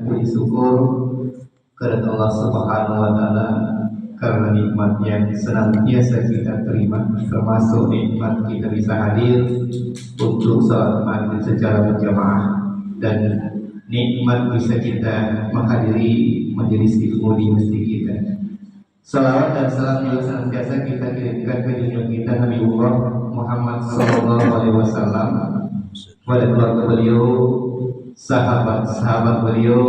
Puji syukur kepada Allah Subhanahu wa Ta'ala karena nikmat yang senantiasa kita terima, termasuk nikmat kita bisa hadir untuk salat maghrib secara berjamaah, dan nikmat bisa kita menghadiri majelis ilmu di masjid kita. Salawat dan salam juga senantiasa kita kirimkan ke junjungan kita Nabiullah Muhammad SAW, pada keluarga beliau, sahabat-sahabat beliau,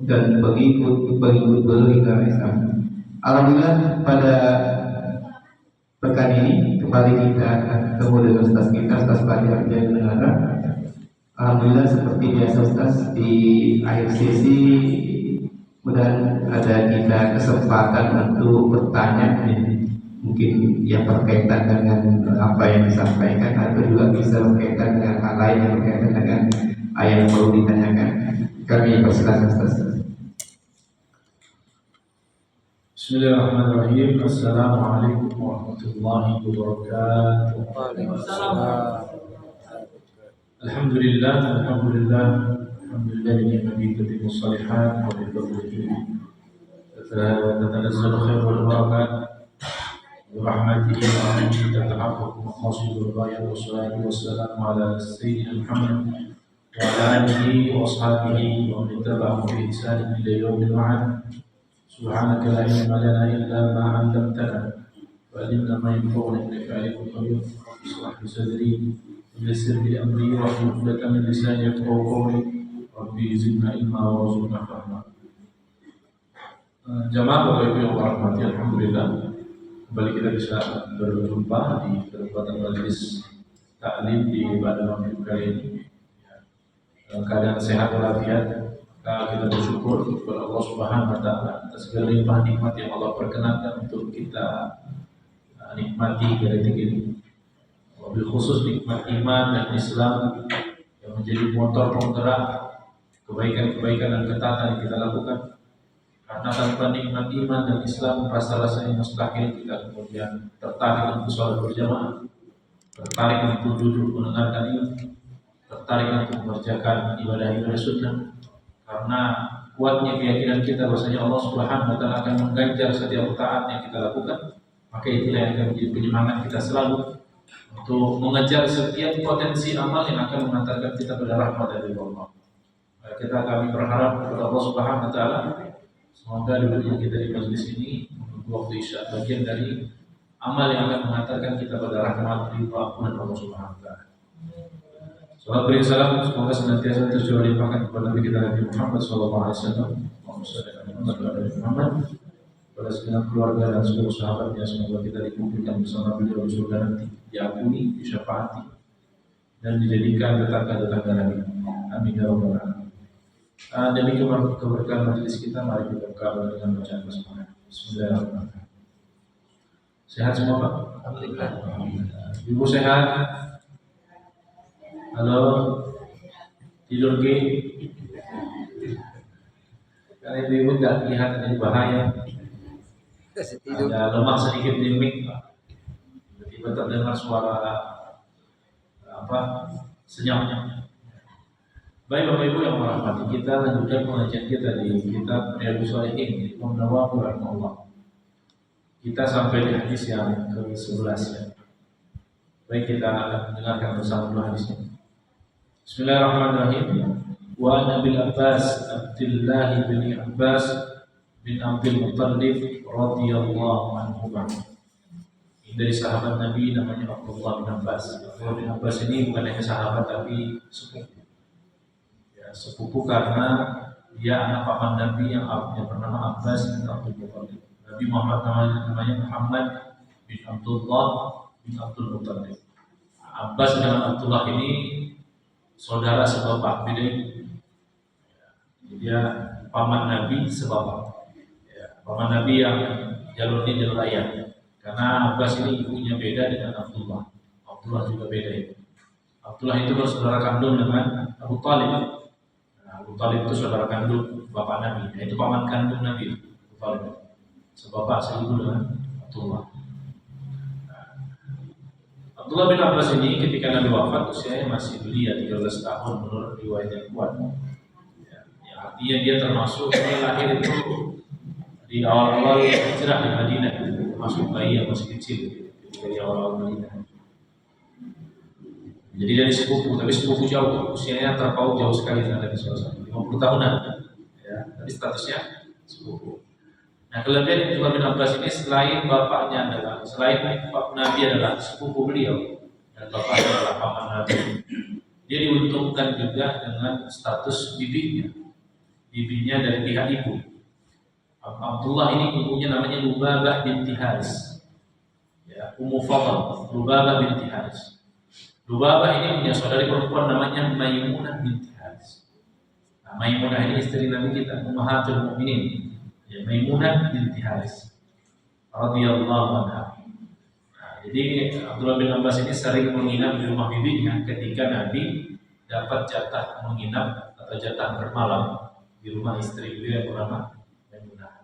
dan pengikut beliau hingga Islam. Alhamdulillah, pada pekan ini kembali kita ketemu dengan Ustaz kita, Ustaz Fadil Arjaya Negara. Alhamdulillah, seperti biasa Ustaz, di akhir sesi mudah ada kita kesempatan untuk bertanya, mungkin yang berkaitan dengan apa yang disampaikan, atau juga bisa berkaitan dengan hal lain yang berkaitan dengan ayat yang perlu ditanyakan. Kami persilakan Ustaz. Bismillahirrahmanirrahim. Assalamualaikum warahmatullahi wabarakatuh. Waalaikumsalam. Alhamdulillah, alhamdulillah, alhamdulillah ni'mati tatimu shalihat wa bifadlihi tatanazzalu khairul barakat wa rahmatihi wa rahmatihi tatahaqaqu maqasidul ghayat wa salatu wassalamu ala sayyidina Muhammad wa ala alihi wa ashabihi wa man tabi'ahum bi ihsan ila yaumil ma'ad. Subhanaka la ilma lana illa ma 'allamtana wa 'allimna ma yanfa'una innaka 'alimun khabir. Ishrah li sadri wa yassir li amri wa hlul 'uqdatam min lisani yafqahu qawli. Rabbi zidna ilma warzuqna fahma. Jamaah Bapak Ibu yang dirahmati, alhamdulillah kembali kita bisa berjumpa di kesempatan majelis taklim di pada maghrib kali ini. Dalam keadaan sehat walafiat, kita bersyukur kepada Allah Subhanahu wa Ta'ala atas segala limpah nikmat yang Allah perkenankan untuk kita nikmati dari detik ini. Wabil khusus nikmat iman dan Islam yang menjadi motor penggerak kebaikan-kebaikan dan ketaatan yang kita lakukan. Karena tanpa nikmat iman dan Islam, rasa-rasanya mustahil kita kemudian tertarik untuk sholat berjamaah, tertarik untuk duduk mendengarkan ilmu, tertarik untuk mengerjakan ibadah-ibadah sunnah. Karena kuatnya keyakinan kita bahwasanya Allah Subhanahu wa Ta'ala akan mengganjar setiap taat yang kita lakukan, maka itulah yang akan menjadi penyemangat kita selalu untuk mengejar setiap potensi amal yang akan mengantarkan kita pada rahmat dari Allah. Kami berharap kepada Allah Subhanahu wa Ta'ala, semoga duduknya kita di majelis ini menunggu waktu Isya bagian dari amal yang akan mengantarkan kita pada rahmat dari Allah Subhanahu wa Ta'ala. Salam beri salam, semoga senantiasa tercurah limpahkan kepada Nabi kita Nabi Muhammad SAW, Muhammad, kepada segenap keluarga dan seluruh sahabatnya. Semoga kita dikumpulkan bersama beliau di surga nanti, diampuni, disyafaati, dan dijadikan tetangga-tetangga Nabi. Amin ya rabbal alamin. Demi keberkahan majelis kita, mari kita buka dengan bacaan basmalah. Bismillahirrahmanirrahim. Sehat semua Pak? Alhamdulillah. Ibu sehat? Halo, tidur ke? Karena ibu tidak lihat jadi bahaya. Ada lemah sedikit di mic, Pak. Tiba-tiba terdengar suara senyapnya. Baik Bapak Ibu yang merahmati, kita lanjutkan pengajian kita di kitab Riyadhus Shalihin Imam Nawawi rahimahullah. Kita sampai di hadis yang ke-11 ya. Baik, kita dengarkan bersama dua hadis ini. Bismillahirrahmanirrahim. Wa Nabil Abbas Abdullah bin Abbas bin Abdul Muttalib radhiyallahu anhu. Ini dari sahabat Nabi namanya Abdullah bin Abbas. Abdullah bin Abbas ini bukan hanya sahabat tapi sepupu. Ya, sepupu karena dia anak paman Nabi yang bernama Abbas bin Abdul Muttalib. Nabi Muhammad namanya Muhammad bin Abdullah bin Abdul Muttalib. Abbas dengan Abdullah ini saudara sebapak, beda itu. Dia paman Nabi sebapak. Ya, paman Nabi yang jalurnya jalur ayah. Karena Abbas ini ibunya beda dengan Abdullah. Abdullah juga beda itu. Abdullah itu bersaudara kandung dengan Abu Talib. Nah, Abu Talib itu saudara kandung bapak Nabi. Nah, itu paman kandung Nabi. Abu Talib. Sebapak seibu dengan Abdullah. Abdullah bin Abbas ini ketika Nabi wafat usianya masih belia 13 tahun menurut riwayat yang kuat. Ya, yang Artinya dia termasuk dia lahir itu di awal-awal hijrah di Madinah, termasuk bayi yang masih kecil dari awal-awal Madinah. Jadi dari sepupu, tapi sepupu jauh, usianya terpaut jauh sekali dengan Nabi SAW, 50 tahunan, ya, tapi statusnya sepupu. Nah, kelebihan Abdullah bin Abbas ini selain bapaknya adalah, selain Nabi adalah sepupu beliau dan bapaknya adalah paman Nabi, dia diuntungkan juga dengan status bibinya, bibinya dari pihak ibu. Abdullah ini ibunya namanya Lubabah binti Haris, ya, Ummu Fadl, Lubabah binti Haris. Lubabah ini punya saudari perempuan namanya Maimunah binti Haris. Nah, Maimunah ini istri Nabi kita, Ummahatul Mukminin. Ya, Maimunah binti Haris radhiyallahu anha. Nah, jadi Abdullah bin Abbas ini sering menginap di rumah bibinya ketika Nabi dapat jatah menginap atau jatah bermalam di rumah istri beliau yang bernama Maimunah.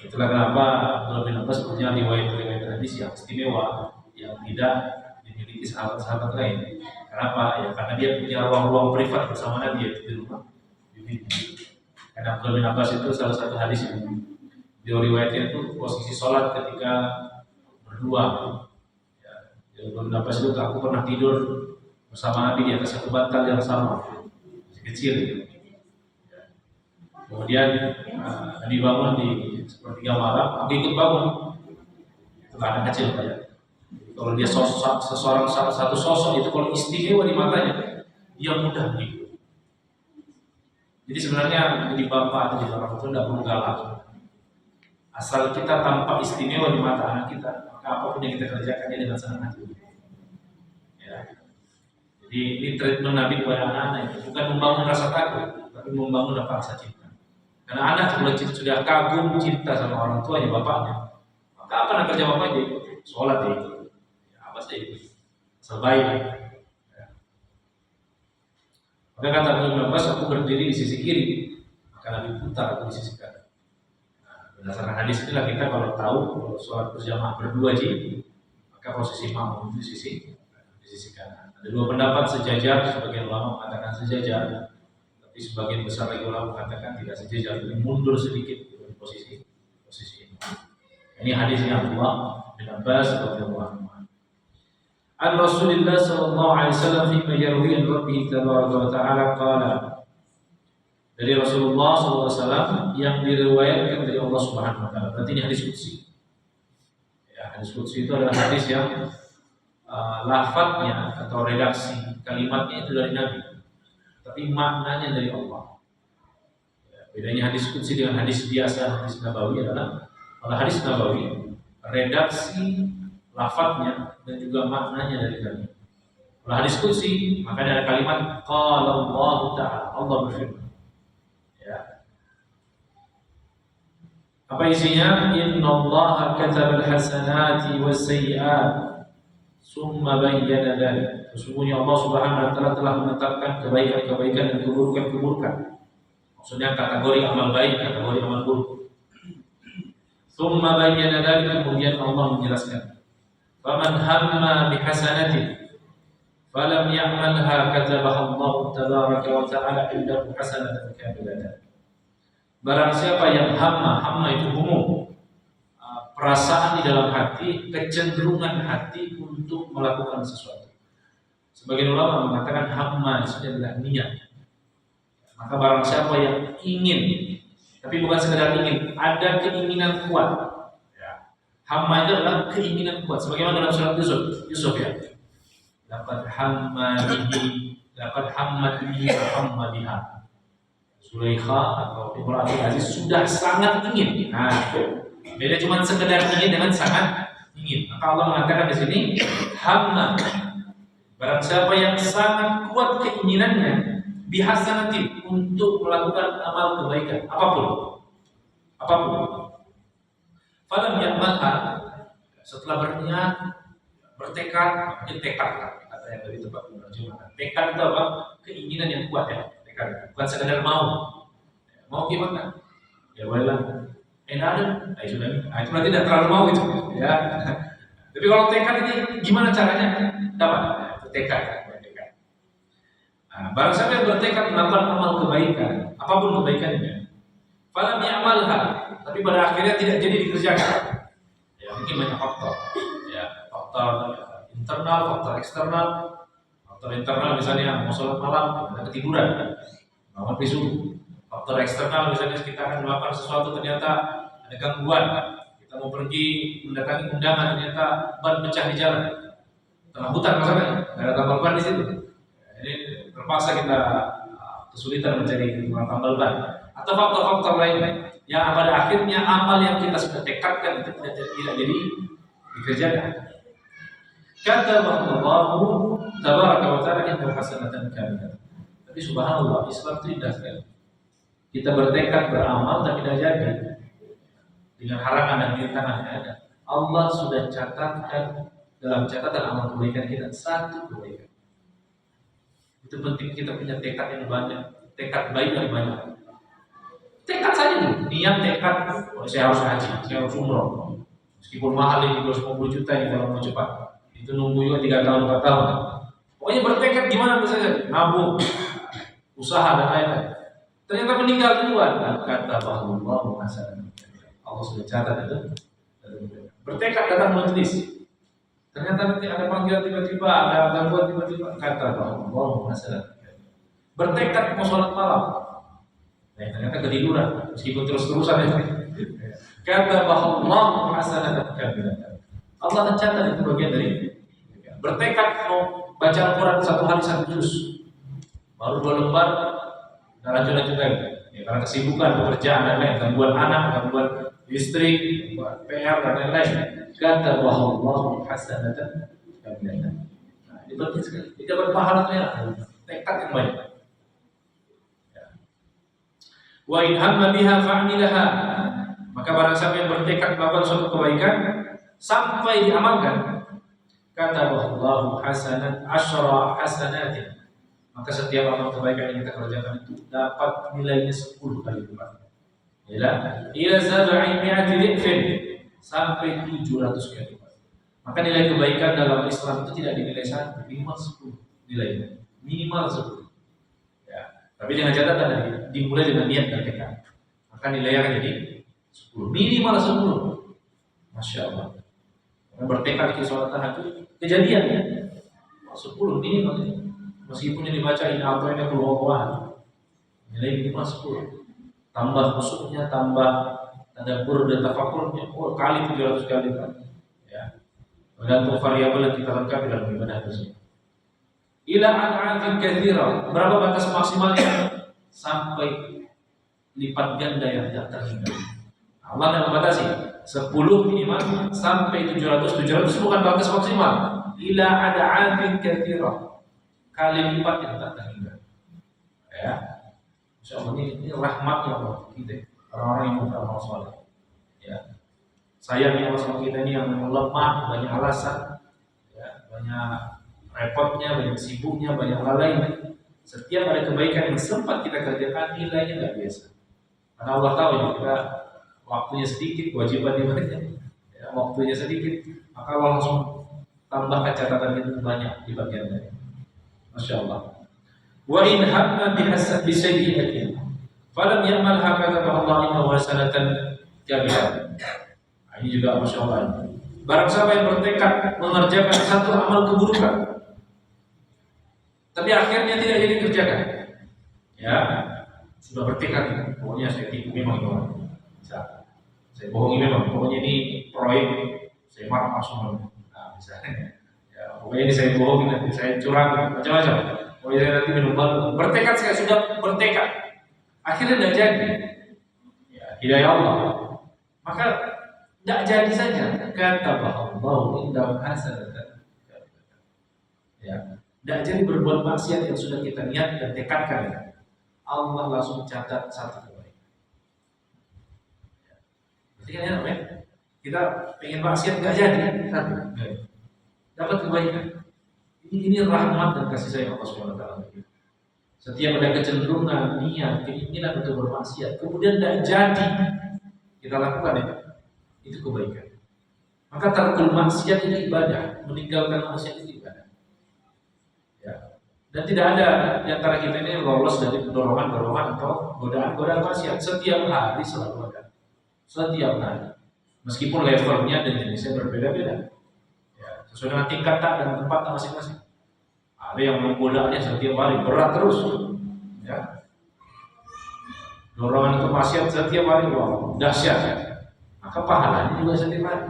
Itulah kenapa Abdullah bin Abbas punya riwayat-riwayat hadis yang istimewa yang tidak dimiliki sahabat-sahabat lain. Kenapa? Ya karena dia punya ruang-ruang privat bersama Nabi di rumah bibinya. Karena Abdullah bin Abbas itu salah satu hadis yang diriwayatkan itu posisi sholat ketika berdua. Ya, Abdullah bin Abbas itu aku pernah tidur bersama Nabi di atas satu bantal yang sama, masih kecil. Ya. Kemudian Nabi bangun di sepertiga malam, aku ikut bangun. Itu anak kecil ya. Kalau dia satu sosok itu kalau istimewa di matanya, dia mudah gitu. Jadi sebenarnya jadi bapak atau jadi orang tua tidak perlu galak. Asal kita tampak istimewa di mata anak kita, maka apapun yang kita kerjakannya dengan senang hati. Ya. Jadi ini treatment Nabi kepada anak-anak itu bukan membangun rasa takut, tapi membangun rasa cinta. Karena anak kalau sudah kagum cinta sama orang tuanya, bapaknya, maka apa nak kerja bapaknya? Sholat dia ikut. Pasti sebaik. Ya. Maka kata Ibnu Abbas, aku berdiri di sisi kiri, maka Nabi putar aku di sisi kanan. Nah, berdasarkan hadis inilah kita kalau tahu kalau sholat berjamaah berdua maka posisi makmum itu di sisi kanan. Ada dua pendapat sejajar, sebagian ulama mengatakan sejajar, tapi sebagian besar lagi ulama mengatakan tidak sejajar, jadi mundur sedikit dari posisi ini. Ini hadisnya Abdullah bin Abbas radhiyallahu anhu. An Rasulillah sallallahu alaihi wasallam fi yarwi an Rabbih tabaraka wa ta'ala qala. Dari Rasulullah sallallahu alaihi wasallam yang diriwayatkan dari Allah Subhanahu wa taala. Berarti ini hadis qudsi. Ya, hadis qudsi itu adalah hadis yang lafadznya atau redaksi kalimatnya itu dari Nabi, tapi maknanya dari Allah. Ya, bedanya hadis qudsi dengan hadis biasa, hadis nabawi adalah kalau hadis nabawi redaksi lafadznya dan juga maknanya dari Nabi. Kalau hadis qudsi maka ada kalimat qala Allah Ta'ala, Allah berfirman. Ya. Apa isinya? Innallaha katabal hasanati was-sayyi'at summa bayyana dzalik. Sesungguhnya Allah Subhanahu wa taala telah menetapkan kebaikan-kebaikan dan keburukan-keburukan. Maksudnya kategori amal baik, kategori amal buruk. Summa bayyana dzalik, kemudian Allah menjelaskan. Faman hamma bihasanatin falam ya'malha katabaha Allah tabaraka wa ta'ala indahu hasanatan kamilatan. Barang siapa yang hamma itu umum, perasaan di dalam hati, kecenderungan hati untuk melakukan sesuatu. Sebagian ulama mengatakan hamma itu adalah niat. Maka barang siapa yang ingin, tapi bukan sekedar ingin, ada keinginan kuat. Hamma itu adalah keinginan kuat. Sebagaimana dalam surat Yusuf ya. Dapat hamma bihi hamma biha. Sulaikha atau Imratul Aziz sudah sangat ingin. Nah, beda cuma sekedar ingin dengan sangat ingin. Maka Allah mengatakan di sini hamma. Barang siapa yang sangat kuat keinginannya bihasanati untuk melakukan amal kebaikan apapun. Falam ya'malha, setelah berniat, bertekad, tekad kata yang lebih tepat menerjemahkan. Tekad itu apa? Keinginan yang kuat ya, tekad. Bukan sekedar mau. Mau gimana? Ya bolehlah. Ada, sudah. Itu berarti tidak terlalu mau itu. Ya. Tapi kalau tekad ini gimana caranya? Dapat. Tekad. Nah, barang siapa yang bertekad melakukan amal kebaikan, apapun kebaikannya. Falam ya'malha, tapi pada akhirnya tidak jadi dikerjakan. Ya, mungkin banyak faktor. Ya, faktor internal, faktor eksternal. Faktor internal misalnya mau sholat malam, kita ketiduran, bangun subuh. Faktor eksternal misalnya kita akan melakukan sesuatu ternyata ada gangguan. Kita mau pergi mendatangi undangan ternyata ban pecah di jalan. Tengah hutan misalnya, nggak ada tambal ban di situ. Ini terpaksa kita kesulitan mencari tambal ban. Atau faktor-faktor lain yang pada akhirnya amal yang kita sudah tekadkan itu tidak jadi dikerjakan. Kata Allahu tabaraka wa ta'ala inna hasanatan kamilah. Tapi subhanallah, Islam itu indah sekali. Kita bertekad beramal tapi tidak jadi. Dengan halangan dan rintangan yang ada, Allah sudah catatkan dalam catatan amal kebaikan kita satu kebaikan. Itu penting kita punya tekad yang banyak, tekad baik yang banyak. Tekad saja dulu, niat tekad, saya harus haji, saya harus umroh. Meskipun mahal ini 250 juta ini kalau mau cepat, itu nunggu juga 3 tahun 4 tahun. Pokoknya bertekad gimana bisa nabung, usaha dan lain-lain. Ternyata meninggal duluan, kata Allah hasanah. Allah sudah catat itu. Bertekad datang majelis. Ternyata nanti ada panggilan tiba-tiba, ada gangguan tiba-tiba, kata Allah hasanah. Bertekad mau sholat malam. Nah, ternyata ketiduran, meskipun terus-terusan ya. Kata Allah hasanah kamilah. Allah mencatat itu bagian dari bertekad mau baca Al-Quran 1 hari 1 juz. Baru 2 lembar, udah lanjut lagi. Ya, karena kesibukan, pekerjaan dan lain, gangguan anak, gangguan istri, PR dan lain-lain. Kata Allah hasanah kamilah. Nah, ini penting sekali. Kita berpahalanya tekad yang baik. Wa in hamma biha fa'amilaha, maka barang siapa yang bertekad melakukan suatu kebaikan sampai diamalkan, kata Allahu hasanat asyra hasanatin, maka setiap amal kebaikan yang kita kerjakan itu dapat nilainya 10 kali lipat. Ila sab'i mi'ati dhifin, sampai 700 kali lipat. Maka nilai kebaikan dalam Islam itu tidak dinilai 1, minimal 10 nilainya, minimal 10. Tapi dengan catatan tadi dimulai dengan niat dan tekad, maka nilainya akan jadi 10, minimal 10. Masya Allah. Karena bertekad ke sholat tahajud, kejadian ya 10 minimal. Meskipun yang dibaca ini apa yang keluar, nilai minimal 10. Tambah khusyuknya, tambah tadabbur dan tafakurnya, kali 700 kali kan. Ya. Tergantung variabel yang kita lengkapi dalam ibadah tersebut. Ila ad'afin katsira, berapa batas maksimalnya? Sampai lipat ganda yang tidak terhingga. Allah yang membatasi 10 minimal sampai 700 bukan batas maksimal. Ila ad'afin katsira, kali lipat yang tak terhingga. Ya. Insyaallah ini rahmatnya Allah kita, orang-orang yang beramal saleh. Ya. Sayangnya Allah sama kita ini yang lemah, banyak alasan, ya, banyak repotnya, banyak sibuknya, banyak lalainya. Setiap ada kebaikan yang sempat kita kerjakan, nilainya nggak biasa. Karena Allah tahu ya, kita waktunya sedikit, kewajibannya banyak, ya, waktunya sedikit, maka Allah langsung tambahkan catatan itu banyak di bagian lain. Masya Allah. Wa in hamma bihasad bisayyi'atin falam ya'malha kata Allah innahu hasanatan kabirah. Ini juga Masya Allah. Barang siapa yang bertekad mengerjakan satu amal keburukan, tapi akhirnya tidak jadi kerjakan, ya sudah bertekad, pokoknya saya tipu memang itu, saya bohongi memang, pokoknya ini proyek saya marah langsung, nah misalnya, ya pokoknya ini saya bohongi nanti saya curang macam-macam, pokoknya saya nanti minum baru, bertekad saya sudah bertekad, akhirnya tidak jadi, ya hidayah Allah, maka tidak jadi saja, kata bahwa indah hasanatan, ya. Tidak jadi berbuat maksiat yang sudah kita niat dan tekadkan, Allah langsung catat satu kebaikan. Berarti kan enak ya? Kita pengen maksiat nggak jadi satu, dapat kebaikan. Ini rahmat dan kasih sayang Allah SWT. Setiap ada kecenderungan, niat, keinginan untuk bermaksiat, kemudian tidak jadi kita lakukan itu kebaikan. Maka tarkul maksiat itu ibadah, meninggalkan maksiat itu ibadah. Dan tidak ada di antara kita ini lolos dari dorongan-dorongan atau godaan-godaan maksiat. Setiap hari selalu ada. Setiap hari. Meskipun levelnya dan jenisnya berbeda-beda. Ya, sesuai dengan tingkat dan tempatnya masing-masing. Ada yang menggodaannya setiap hari berat terus. Ya. Dorongan untuk maksiat setiap hari, wah, dahsyat. Maka pahalanya juga setiap hari.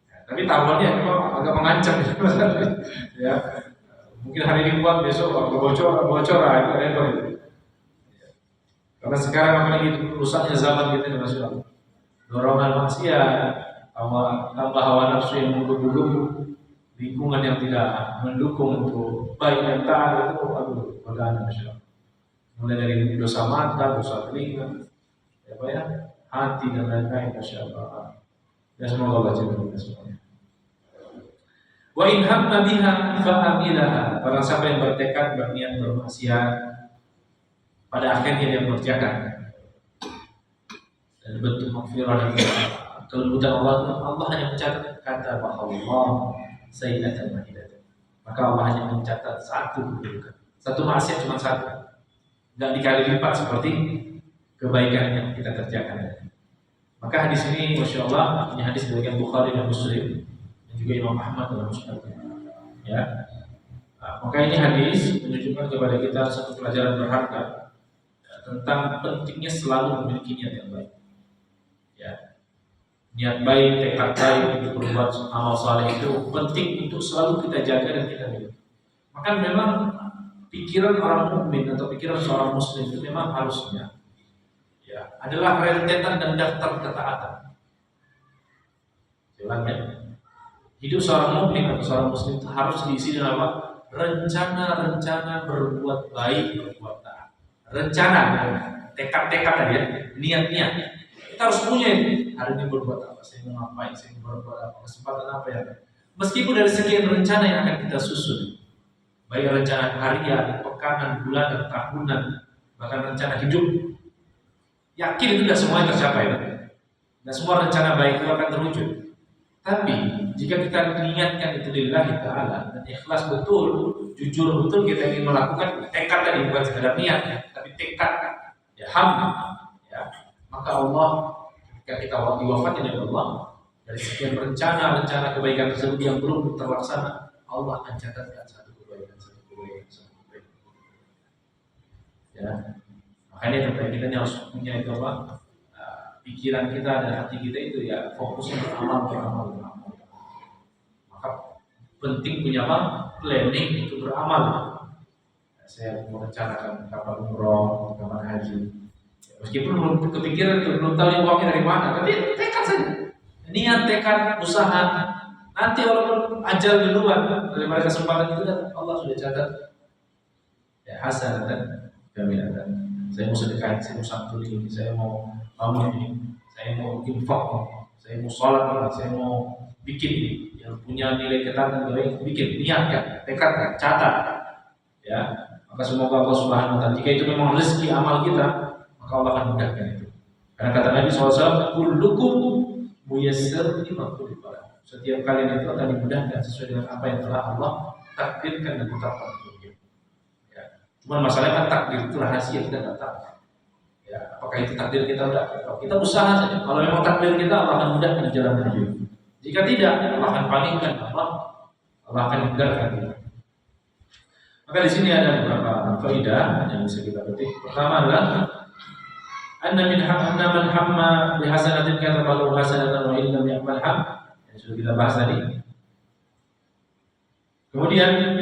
Ya, tapi tahuannya memang agak mengancam. Ya. Mungkin hari ini kuat, besok bocor, itu repot. Karena sekarang apalagi rusaknya zaman kita ini, Masya Allah. Dorongan maksiat, tambah hawa nafsu yang menggebu-gebu, lingkungan yang tidak mendukung untuk baik dan taat itu, aduh, godaan, Masya Allah. Mulai dari dosa mata, dosa telinga, hati dan lain-lain, Masya Allah. Ya semoga Allah jaga kita semuanya. Wa in hamma biha fa'amilaha. Barang siapa yang bertekad berniat bermaksiat, pada akhirnya dia mengerjakan. Dan bentuk maghfirah dan kelembutan Allah hanya mencatat kata bahwa sayyidatan mahidatan. Maka Allah hanya mencatat satu keburukan. Satu maksiat cuma satu. Enggak dikali lipat seperti kebaikan yang kita kerjakan. Maka hadis ini Masya Allah, ini hadis dari Bukhari dan Muslim, dan juga Imam Ahmad dalam Musnadnya. Ya. Maka ini hadis menunjukkan kepada kita satu pelajaran berharga tentang pentingnya selalu memiliki niat yang baik. Ya. Niat baik, tekad baik untuk berbuat amal saleh itu penting untuk selalu kita jaga dan kita miliki. Maka memang pikiran orang mukmin atau pikiran seorang muslim itu memang harusnya adalah rentetan dan daftar ketaatan. Jelasnya, hidup seorang mukmin atau seorang muslim harus diisi dengan apa? Rencana-rencana berbuat baik, berbuat taat. Rencana, tekad-tekad tadi ya, niat-niat. Kita harus punya ini. Hari ini berbuat apa? Saya mau ngapain? Saya mau berbuat apa? Kesempatan apa ya? Meskipun dari sekian rencana yang akan kita susun, baik rencana harian, pekanan, bulanan, tahunan, bahkan rencana hidup. Yakin itu tidak semuanya tercapai, dan semua rencana baik itu akan terwujud. Tapi jika kita niatkan itu lillahi ta'ala dan ikhlas betul, jujur betul kita ingin melakukan tekad tadi, bukan sekedar niat, tapi tekad, maka Allah ketika kita diwafatkan oleh Allah dari sekian rencana kebaikan tersebut yang belum terlaksana, Allah akan catatkan satu kebaikan. Ya. Makanya terbaik kita harus punya itu apa? Pikiran kita dan hati kita itu ya fokusnya beramal. Maka penting punya apa? Planning untuk beramal. Saya merencanakan kapan umroh, kapan haji. Meskipun belum kepikiran itu, belum tahu uangnya dari mana, tapi tekad saja. Niat, tekad, usaha. Nanti walaupun ajal duluan daripada kesempatan itu, Allah sudah catat. Ya hasanatan jamilatan. Saya mau sedekah, saya mau santuni, saya mau bangun ini, saya mau infak, saya mau sholat, saya mau bikin ini, yang punya nilai ketaatan baik, bikin, niatkan, tekadkan, catat, ya. Maka semoga Allah Subhanahu Wa Taala, jika itu memang rezeki amal kita, maka Allah akan mudahkan itu. Karena kata Nabi SAW, kullukum muyassar lima khuliqa. Setiap kalian itu akan dimudahkan sesuai dengan apa yang telah Allah takdirkan dan tetapkan. Cuma masalahnya kan takdir itu rahasia, kita tidak tahu. Ya, apakah itu takdir kita udah? Kita usaha saja. Kalau memang takdir kita, Allah akan mudahkan jalan menuju. Jika tidak, Allah akan palingkan, Allah akan hindarkan kita. Maka di sini ada beberapa faedah yang bisa kita petik. Pertama adalah anna man hamma bi hasanatin katabahu hasanatan wa illam ya'malha. Yang sudah kita bahas tadi. Kemudian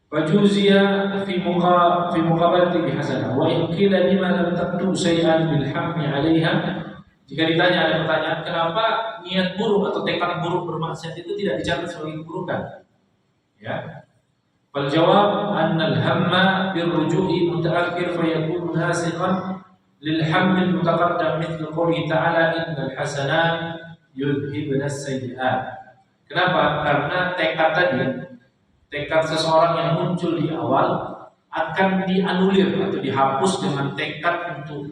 Fajuzia fi muqabalati bihasanah wa in qila lima lam taqdu syai'an bil hammi 'alaiha. Jika ditanya ada pertanyaan, kenapa niat buruk atau tekad buruk bermaksiat itu tidak dicatat sebagai keburukan? Ya. Fal jawab anna al hamma bir ruju'i mutaakhir fa yakunu nasikhan lil hammi al mutaqaddam mithlu qouli ta'ala innal hasanat yudhibna as-sayyi'at. Kenapa? Karena tekad seseorang yang muncul di awal akan dianulir atau dihapus dengan tekad untuk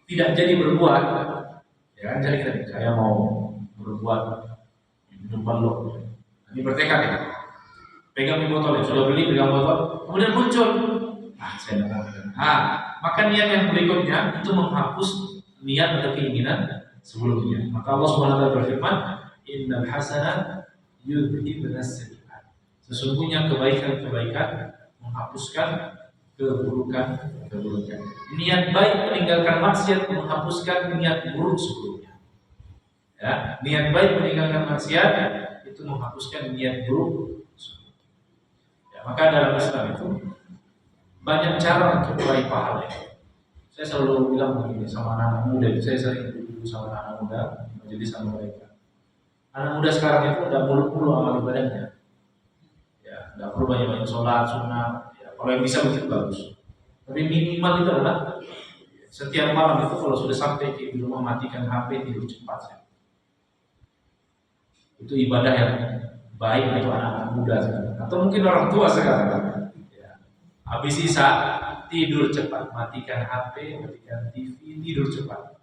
tidak jadi berbuat. Ya kan, jadi saya mau berbuat di depan lo. Ini bertekad ya. pegang di botol, sudah beli pegang botol, kemudian muncul, saya tidak mau. Maka niat yang berikutnya itu menghapus niat atau keinginan sebelumnya. Maka Allah Subhanahu wa taala berfirman, innal hasanat yudhibnas sayyi'at. Sesungguhnya kebaikan-kebaikan menghapuskan keburukan. Niat baik meninggalkan maksiat menghapuskan niat buruk sebelumnya. Ya, niat baik meninggalkan maksiat itu menghapuskan niat buruk sebelumnya. Ya, maka dalam Islam itu banyak cara untuk meraih pahala. Saya selalu bilang begini sama anak muda, saya sering duduk sama anak muda, menjadi sama mereka. Anak muda sekarang itu tidak mulu-mulu amal ibadahnya. Ya, tidak perlu banyak-banyak sholat, sunnah. Ya, kalau yang bisa begitu bagus. Tapi minimal itu adalah setiap malam itu kalau sudah sampai di rumah matikan HP, tidur cepat. Ya. Itu ibadah yang baik untuk anak-anak muda sekarang. Atau mungkin orang tua sekarang. Ya. Habis sisa tidur cepat, matikan HP, matikan TV, tidur cepat.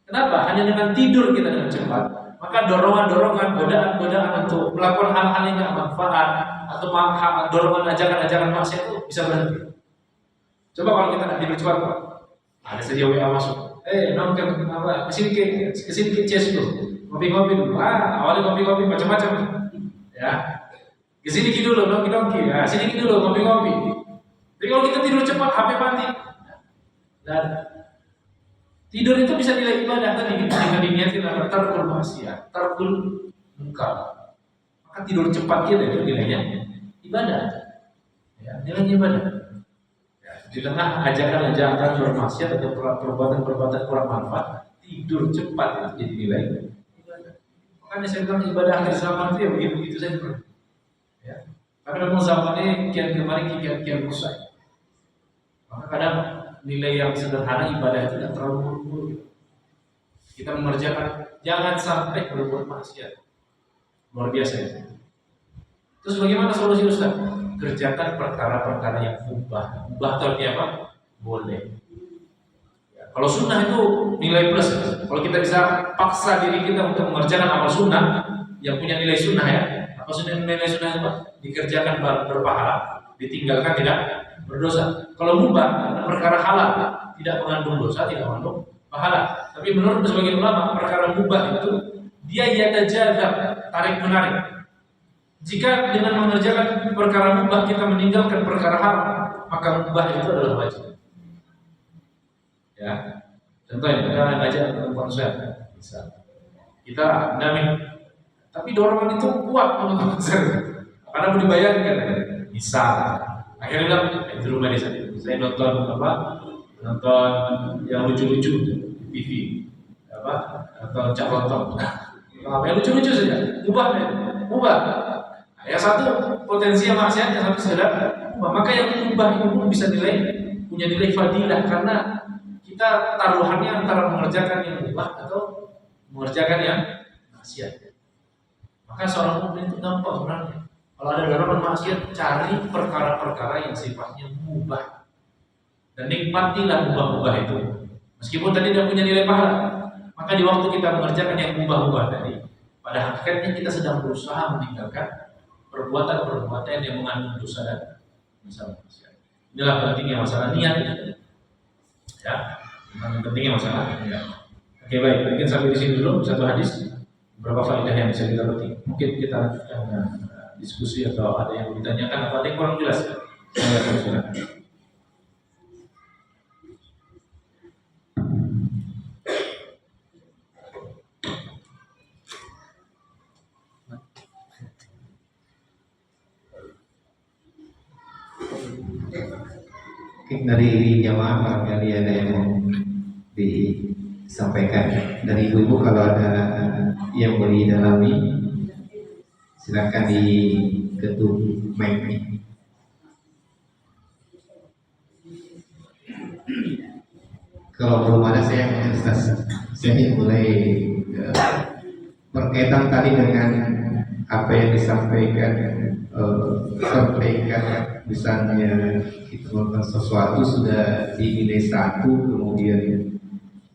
Kenapa? Hanya dengan tidur kita dengan cepat, maka dorongan-dorongan, godaan-godaan untuk melakukan hal-hal yang tidak manfaat atau dorongan ajakan-ajakan maksiat itu bisa berhenti. Coba kalau kita tidak tidur cepat, ada saja WA masuk. Nongkrong apa? Kesini ke CS dulu, ngopi-ngopi dulu. Awalnya ngopi-ngopi macam-macam. Ya, kesini dulu, ngopi-ngopi. Sini dulu, ngopi-ngopi. Jadi kalau kita tidur cepat, HP mati. Dan tidur itu bisa nilai ibadah tadi jika diniatin adalah tarkul maksiat, tarkul munkar. Maka tidur cepat kita itu nilainya ibadah. Ya, nilainya ibadah. Ya, di tengah ajakan-ajakan bermaksiat atau perbuatan-perbuatan kurang manfaat, tidur cepat itu jadi nilai ibadah. Makanya saya bilang ibadah akhir zaman itu ya begitu-begitu saja. Ya. Karena memang zamannya kian kemarin kian rusak. Maka kadang nilai yang sederhana ibadah itu tidak terlalu buru-buru. Kita mengerjakan, jangan sampai berbuat maksiat. Luar biasa ya. Terus bagaimana solusi Ustaz? Kerjakan perkara-perkara yang mubah. Mubah itu artinya apa? Boleh. Ya, kalau sunnah itu nilai plus. Kalau kita bisa paksa diri kita untuk mengerjakan amal sunnah yang punya nilai sunnah ya. Apa sunnah nilai sunnah itu? Dikerjakan berpahala, ditinggalkan tidak berdosa. Kalau mubah, perkara halal, tidak mengandung dosa, tidak mengandung pahala. Tapi menurut sebagian ulama, perkara mubah itu dia yatajadzab, tarik menarik. Jika dengan mengerjakan perkara mubah kita meninggalkan perkara haram, maka mubah itu adalah wajib. Ya, contohnya kita ngajak perempuan saya, bisa kita damin, tapi dorongan itu kuat untuk konser, karena mau dibayarkan, bisa. Akhirnya bilang, di rumah dia saya nonton yang lucu-lucu di TV, nonton Cak Lontong, yang lucu-lucu saja, ubah. Yang satu potensi maksiat, yang satu sekedar ubah. Maka yang ubah itu bisa punya nilai fadilah karena kita taruhannya antara mengerjakan yang ubah atau mengerjakan yang maksiat. Maka seorang mukmin itu gampang sebenarnya. Kalau ada dorongan maksiat, cari perkara-perkara yang sifatnya mubah dan nikmatilah mubah-mubah itu. Meskipun tadi tidak punya nilai pahala, maka di waktu kita mengerjakan yang mubah-mubah tadi, pada hakikatnya kita sedang berusaha meninggalkan perbuatan-perbuatan yang mengandung dosa dan maksiat. Inilah pentingnya masalah niat. Ya, pentingnya masalah niat. Oke, baik, mungkin sampai di sini dulu satu hadis. Berapa faedah yang bisa kita petik? Mungkin kita lanjutkan dengan diskusi atau ada yang ditanyakan atau ada yang kurang jelas. Saya persilakan. Dari jamaah barangkali ada yang mau disampaikan dari ibu, kalau ada yang boleh didalami silakan diketuk mic. Kalau belum ada saya mulai berkaitan tadi dengan apa yang disampaikan, misalnya kita melakukan sesuatu sudah dinilai 1, kemudian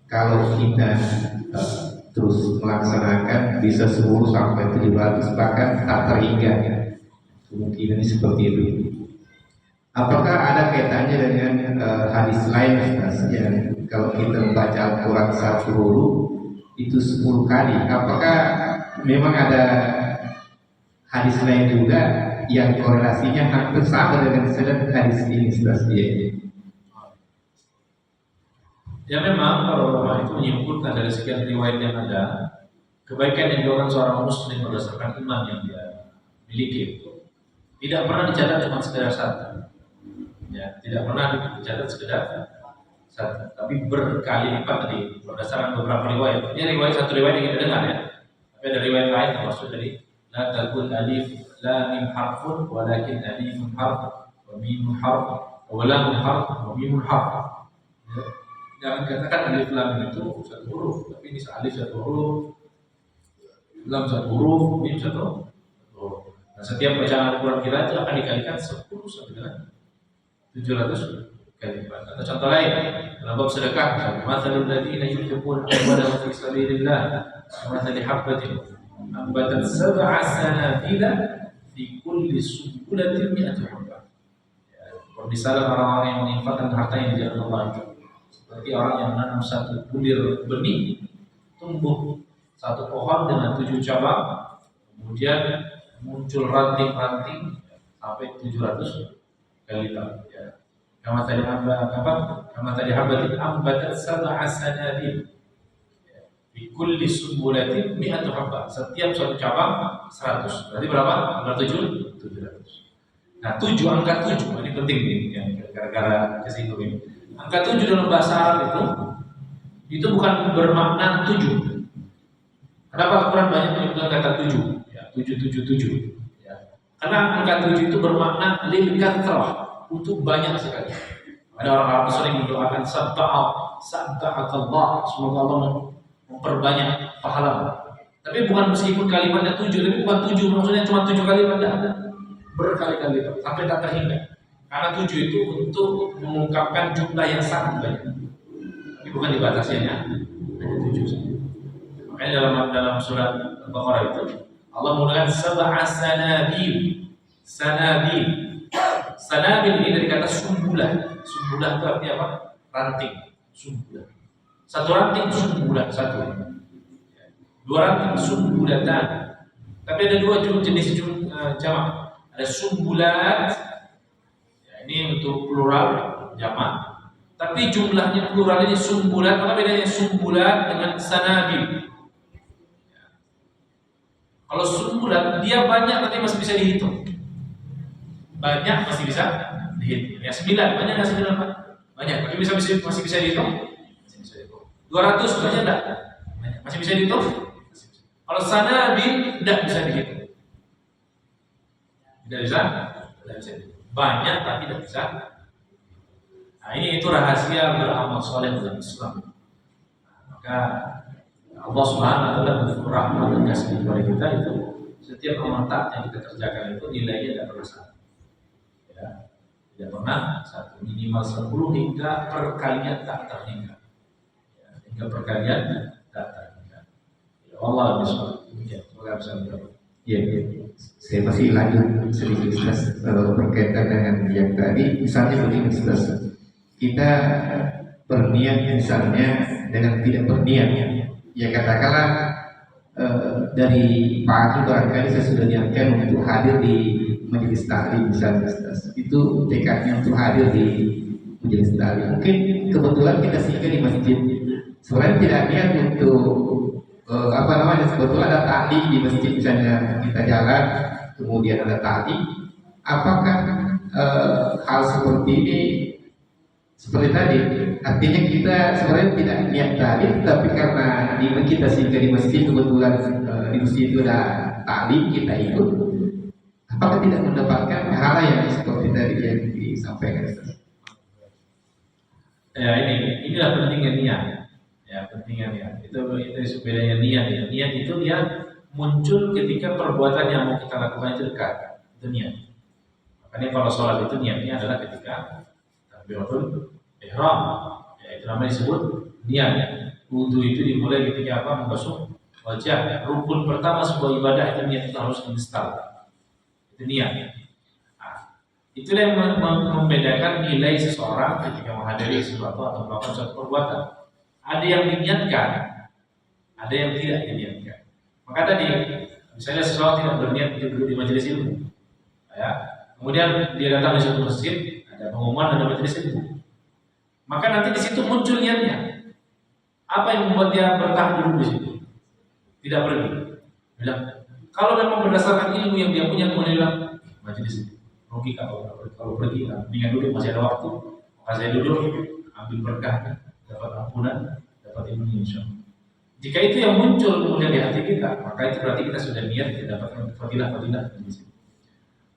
kalau kita terus melaksanakan bisa 10 sampai 700 bahkan tak terhingga. kemungkinan seperti itu. Apakah ada kaitannya dengan hadis lain Ustaz, yang kalau kita membaca Al-Quran satu huruf itu 10 kali? Apakah memang ada hadis lain juga yang korelasinya hampir sama dengan hadis ini Ustaz? Ya memang para ulama itu menyimpulkan dari sekian riwayat yang ada, kebaikan yang dilakukan seorang muslim berdasarkan iman yang dia miliki itu tidak pernah dicatat cuma sekedar satu. Ya, tidak pernah dicatat sekedar satu, tapi berkali lipat tadi berdasarkan beberapa riwayat. Ini satu riwayat yang kita dengar ya. Tapi ada riwayat lain termasuk dari la takun alif la mim harfun walakin alifun harf wa mim harf wa lam harf wa mim harf. Ya. Jangan katakan alif lam itu satu huruf, tapi ini alif satu huruf, lam satu huruf, mim satu huruf. Nah, setiap bacaan Al-Quran kita itu akan dikalikan 10 sampai dengan 700 kalimat. Atau contoh lain dalam bab sedekah, mathalul ladzina yunfiquna amwalahum fi sabilillah kamathali habbatin ambatat sab'a sanabila fi kulli sunbulatin mi'atu habbah. Permisalan orang-orang yang menginfakkan harta yang di jalan Allah itu seperti orang yang menanam satu bulir benih, tumbuh satu pohon dengan 7 cabang, kemudian muncul ranting-ranting sampai 700 kali lipat. Ya. Kama tadi habatin ambatat sab'a sanabil. Di kulli sunbulatin mi'atu habbah. Setiap satu cabang 100. Berarti berapa? Angka 700. Nah, angka 7 ini penting nih yang gara-gara kesinggung ini. Angka 7 dalam bahasa Arab itu bukan bermakna 7. Kenapa Al-Quran banyak menyebutkan kata 7? Ya, 777. Ya. Karena angka 7 itu bermakna lil kathrah, untuk banyak sekali. Ada orang Arab sering mendoakan sabba'akallah, semoga Allah memperbanyak pahala. Tapi bukan meskipun kalimatnya 7, tapi bukan 7 maksudnya cuma 7 kalimat, ada berkali-kali sampai tak terhingga. Karena 7 itu untuk mengungkapkan jumlah yang sangat banyak. Tapi bukan dibatasi hanya 7 saja. Makanya dalam surat Al-Baqarah itu Allah menggunakan sab'a sanabil. Sanabil ini dari kata sumbulah. Sumbulah itu artinya apa? Ranting. Sumbulah. Satu ranting sumbulah satu. 2 ranting sumbulatan. Tapi ada 2 jenis jamak. Ada sumbulat. Ya, ini untuk plural jamak. Tapi jumlahnya plural ini sumbulat. Apa bedanya sumbulat dengan sanabil? Kalau sumbulat dia banyak tapi masih bisa dihitung. Banyak masih bisa dihitung. Ya 9 banyak nggak 9 Pak? Banyak, tapi masih bisa dihitung. Masih bisa dihitung. 200 banyak enggak? Banyak. Masih bisa dihitung? Kalau sanabil tidak bisa dihitung. Tidak bisa dihitung. Banyak tapi tidak bisa. Nah, itu rahasia beramal soleh dalam Islam. Maka Allah Subhanahu wa taala berrahmat dan kasih kepada kita itu setiap amal taat yang kita kerjakan itu nilainya tidak pernah satu. Ya, tidak pernah satu, minimal 10 hingga perkalian tak terhingga. Ya, hingga perkalian tak terhingga. Ya, Allah bismillah. Ya, semoga bisa menjawab. Ya, saya masih lanjut sedikit Ustaz, berkaitan dengan yang tadi. Misalnya begini Ustaz, kita berniat misalnya dengan tidak berniat, ya katakanlah dari pagi barangkali saya sudah niatkan untuk hadir di majelis taklim misalnya Ustaz. Itu tekadnya untuk hadir di majelis taklim. Mungkin kebetulan kita singgah di masjid, sebenarnya tidak niat untuk sebetulnya ada taklim di masjid misalnya, kita jalan kemudian ada taklim. Apakah hal seperti ini seperti tadi, artinya kita sebenarnya tidak niat tadi, tapi karena kita singgah di masjid, kebetulan di masjid itu ada taklim, kita ikut, apakah tidak mendapatkan pahala yang seperti tadi yang disampaikan? Ya inilah pentingnya niat. Ya pentingnya niat. Itu bedanya niat. Ya. Niat itu dia muncul ketika perbuatan yang mau kita lakukan itu dekat. Itu niat. Makanya kalau sholat itu niatnya adalah ketika takbiratul ihram, ya itu namanya disebut niat. Wudu itu dimulai ketika apa? Membasuh wajah. Rukun pertama sebuah ibadah itu niat itu harus install. Itu niat. Itulah yang membedakan nilai seseorang ketika menghadiri sesuatu atau melakukan suatu perbuatan. Ada yang diniatkan, ada yang tidak diniatkan. Maka tadi, misalnya seseorang tidak berniat duduk di majelis ilmu, ya, kemudian dia datang di suatu masjid, ada pengumuman ada majelis ilmu, maka nanti di situ muncul niatnya. Apa yang membuat dia bertahan duduk di situ? Tidak pergi. Bilang, kalau memang berdasarkan ilmu yang dia punya, kemudian bilang, majelis itu rugi kalau pergi, dengan duduk masih ada waktu, maka saya duduk, ambil berkah, dapat ampunan, dapat ilmu insya Allah. Jika itu yang muncul kemudian di hati kita, maka itu berarti kita sudah niat mendapatkan fadilah-fadilah di sini.